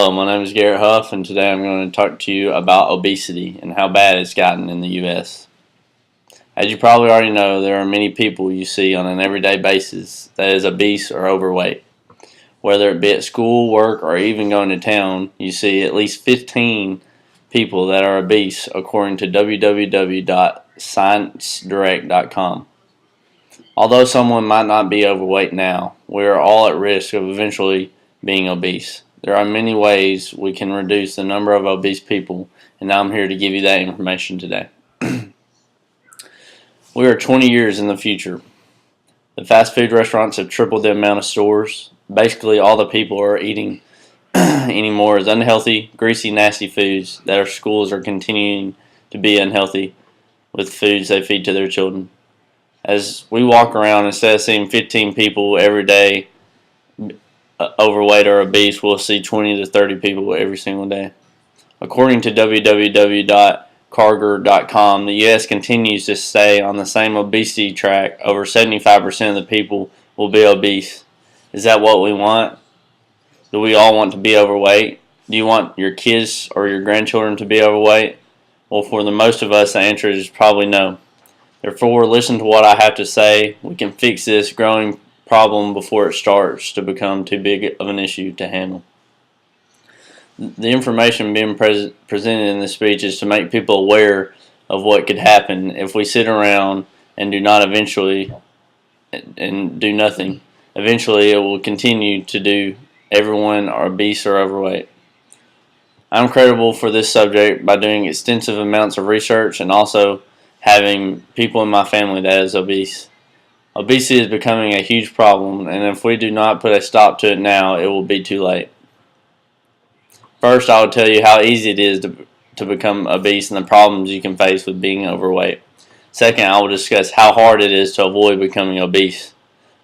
Hello, my name is Garrett Huff, and today I'm going to talk to you about obesity and how bad it's gotten in the U.S. As you probably already know, there are many people you see on an everyday basis that is obese or overweight. Whether it be at school, work, or even going to town, you see at least 15 people that are obese according to www.sciencedirect.com. Although someone might not be overweight now, we are all at risk of eventually being obese. There are many ways we can reduce the number of obese people, and I'm here to give you that information today. We are 20 years in the future. The fast food restaurants have tripled the amount of stores. Basically, all the people are eating anymore is unhealthy, greasy, nasty foods that our schools are continuing to be unhealthy with foods they feed to their children. As we walk around, instead of seeing 15 people every day overweight or obese, we'll see 20 to 30 people every single day. According to www.carger.com, the U.S. continues to stay on the same obesity track. Over 75% of the people will be obese. Is that what we want? Do we all want to be overweight? Do you want your kids or your grandchildren to be overweight? Well, for the most of us, the answer is probably no. Therefore, listen to what I have to say. We can fix this growing problem before it starts to become too big of an issue to handle. The information being presented in this speech is to make people aware of what could happen if we sit around and do nothing. Eventually, it will continue to do everyone obese or overweight. I'm credible for this subject by doing extensive amounts of research and also having people in my family that is obese. Obesity is becoming a huge problem, and if we do not put a stop to it now, it will be too late. First, I will tell you how easy it is to become obese and the problems you can face with being overweight. Second, I will discuss how hard it is to avoid becoming obese.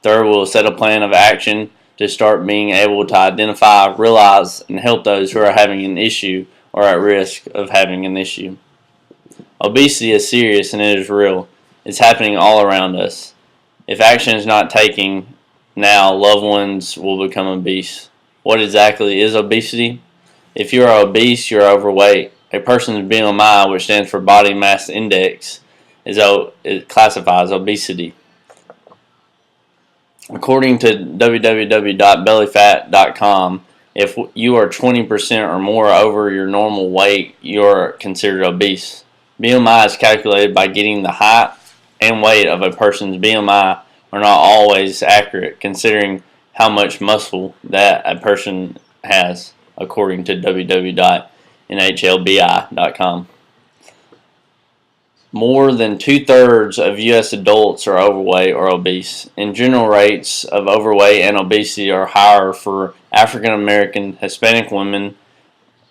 Third, we will set a plan of action to start being able to identify, realize, and help those who are having an issue or at risk of having an issue. Obesity is serious and it is real. It's happening all around us. If action is not taken now, loved ones will become obese. What exactly is obesity? If you are obese, you are overweight. A person's BMI, which stands for body mass index, it classifies obesity. According to www.bellyfat.com, if you are 20% or more over your normal weight, you are considered obese. BMI is calculated by getting the height and weight of a person's BMI are not always accurate, considering how much muscle that a person has, according to www.nhlbi.com. More than 2/3 of U.S. adults are overweight or obese. In general, rates of overweight and obesity are higher for African American, Hispanic women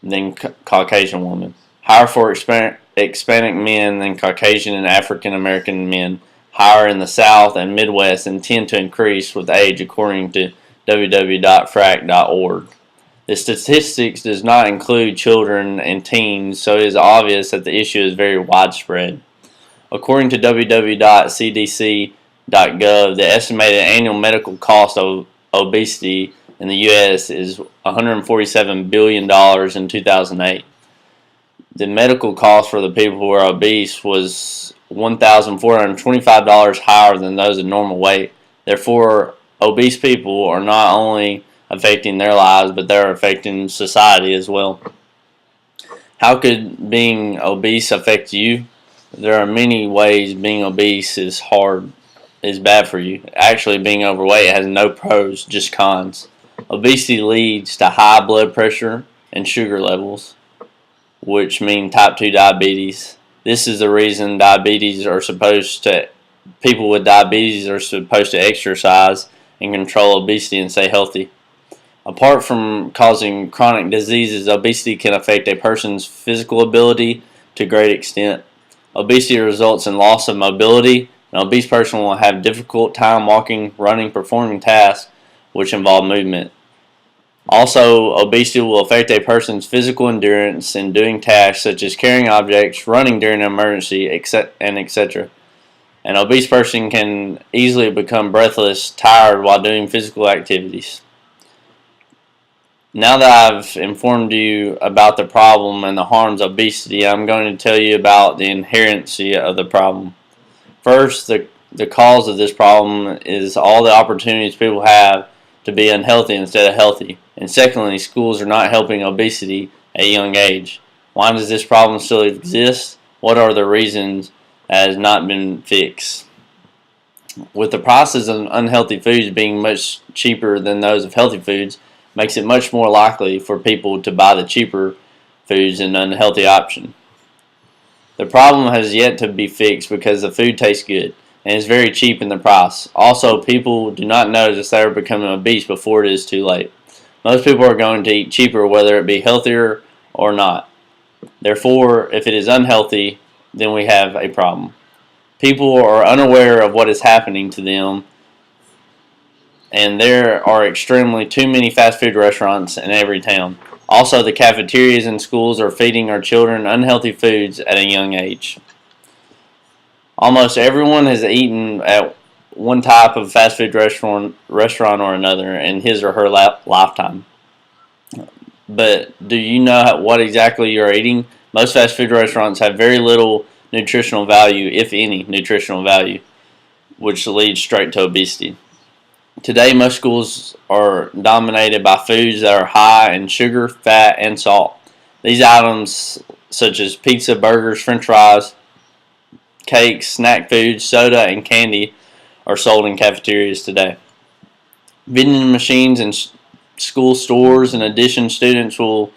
than Caucasian women. Higher for Hispanic men than Caucasian and African American men. Higher in the South and Midwest and tend to increase with age, according to www.frac.org. The statistics does not include children and teens, so it is obvious that the issue is very widespread. According to www.cdc.gov, the estimated annual medical cost of obesity in the U.S. is $147 billion in 2008. The medical cost for the people who are obese was $1,425 higher than those of normal weight. Therefore, obese people are not only affecting their lives, but they're affecting society as well. How could being obese affect you? There are many ways being obese is bad for you. Actually, being overweight has no pros, just cons. Obesity leads to high blood pressure and sugar levels, which mean type 2 diabetes. This is the reason people with diabetes are supposed to exercise and control obesity and stay healthy. Apart from causing chronic diseases, obesity can affect a person's physical ability to a great extent. Obesity results in loss of mobility. An obese person will have difficult time walking, running, performing tasks which involve movement. Also, obesity will affect a person's physical endurance in doing tasks such as carrying objects, running during an emergency, etc. An obese person can easily become breathless, tired while doing physical activities. Now that I've informed you about the problem and the harms of obesity, I'm going to tell you about the inherency of the problem. First, the cause of this problem is all the opportunities people have to be unhealthy instead of healthy. And secondly, schools are not helping obesity at a young age. Why does this problem still exist? What are the reasons that has not been fixed? With the prices of unhealthy foods being much cheaper than those of healthy foods, makes it much more likely for people to buy the cheaper foods and unhealthy option. The problem has yet to be fixed because the food tastes good and is very cheap in the price. Also, people do not notice they are becoming obese before it is too late. Most people are going to eat cheaper whether it be healthier or not. Therefore, if it is unhealthy, then we have a problem. People are unaware of what is happening to them, and there are extremely too many fast food restaurants in every town. Also, the cafeterias in schools are feeding our children unhealthy foods at a young age. Almost everyone has eaten at one type of fast food restaurant or another in his or her lifetime. But do you know what exactly you're eating? Most fast food restaurants have very little nutritional value, if any nutritional value, which leads straight to obesity. Today, most schools are dominated by foods that are high in sugar, fat, and salt. These items, such as pizza, burgers, french fries, cakes, snack foods, soda, and candy, are sold in cafeterias today. Vending machines in school stores. In addition, students will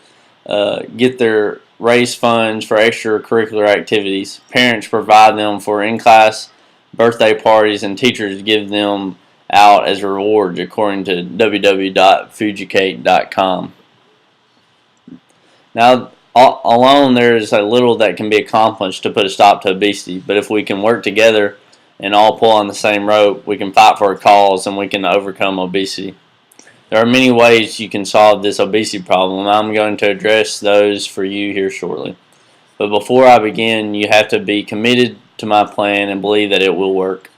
get their raise funds for extracurricular activities. Parents provide them for in-class birthday parties, and teachers give them out as rewards, according to www.fujicate.com. Now, alone there is a little that can be accomplished to put a stop to obesity, but if we can work together and all pull on the same rope, we can fight for a cause and we can overcome obesity. There are many ways you can solve this obesity problem. I'm going to address those for you here shortly. But before I begin, you have to be committed to my plan and believe that it will work.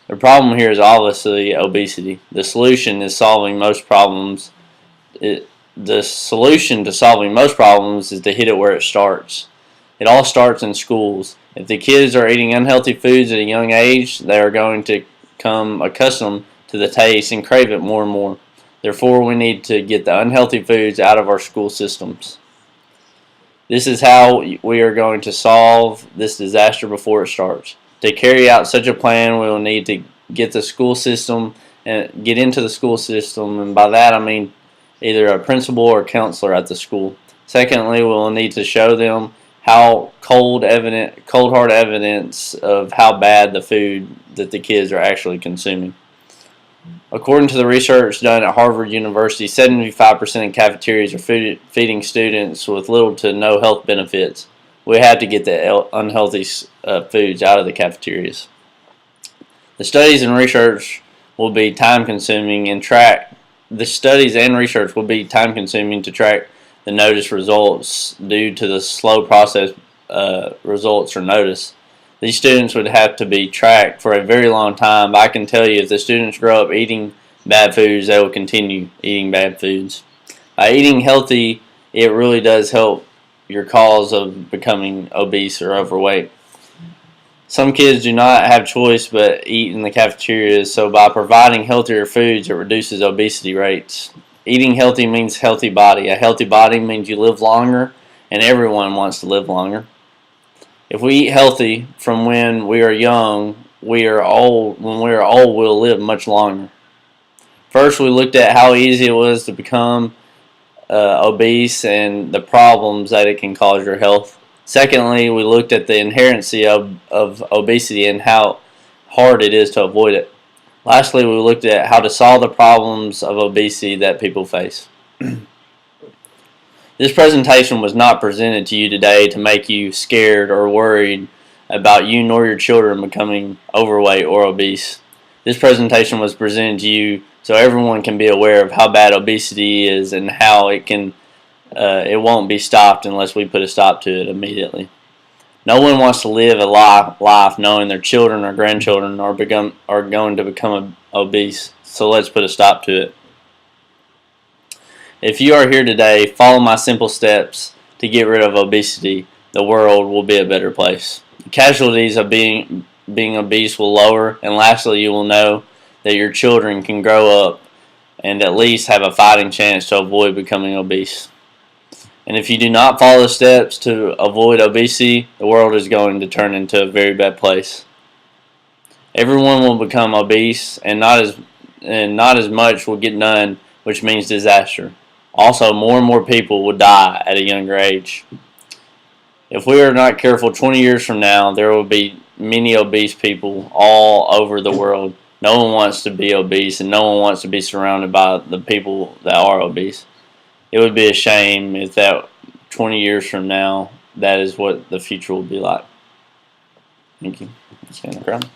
The problem here is obviously obesity. The solution is solving most problems. The solution to solving most problems is to hit it where it starts. It all starts in schools. If the kids are eating unhealthy foods at a young age, they are going to become accustomed to the taste and crave it more and more. Therefore, we need to get the unhealthy foods out of our school systems. This is how we are going to solve this disaster before it starts. To carry out such a plan, we will need to get the school system and get into the school system, and by that I mean either a principal or counselor at the school. Secondly, we will need to show them how cold hard evidence of how bad the food that the kids are actually consuming. According to the research done at Harvard University, 75% of cafeterias are feeding students with little to no health benefits. We have to get the unhealthy foods out of the cafeterias. The studies and research will be time-consuming and the studies and research will be time-consuming to track the notice results due to the slow process results or notice. These students would have to be tracked for a very long time, but I can tell you if the students grow up eating bad foods, they will continue eating bad foods. By eating healthy, it really does help your cause of becoming obese or overweight. Some kids do not have choice but eat in the cafeterias, so by providing healthier foods, it reduces obesity rates. Eating healthy means healthy body. A healthy body means you live longer, and everyone wants to live longer. If we eat healthy from when we are young, when we are old, we'll live much longer. First, we looked at how easy it was to become obese and the problems that it can cause your health. Secondly, we looked at the inherency of obesity and how hard it is to avoid it. Lastly, we looked at how to solve the problems of obesity that people face. This presentation was not presented to you today to make you scared or worried about you nor your children becoming overweight or obese. This presentation was presented to you so everyone can be aware of how bad obesity is and how it won't be stopped unless we put a stop to it immediately. No one wants to live a life knowing their children or grandchildren are going to become obese, so let's put a stop to it. If you are here today, follow my simple steps to get rid of obesity. The world will be a better place. The casualties of being obese will lower, and lastly, you will know that your children can grow up and at least have a fighting chance to avoid becoming obese. And if you do not follow the steps to avoid obesity, the world is going to turn into a very bad place. Everyone will become obese, and not as much will get done, which means disaster. Also, more and more people will die at a younger age. If we are not careful, 20 years from now, there will be many obese people all over the world. No one wants to be obese, and no one wants to be surrounded by the people that are obese. It would be a shame if that 20 years from now, that is what the future will be like. Thank you. Stand the crowd.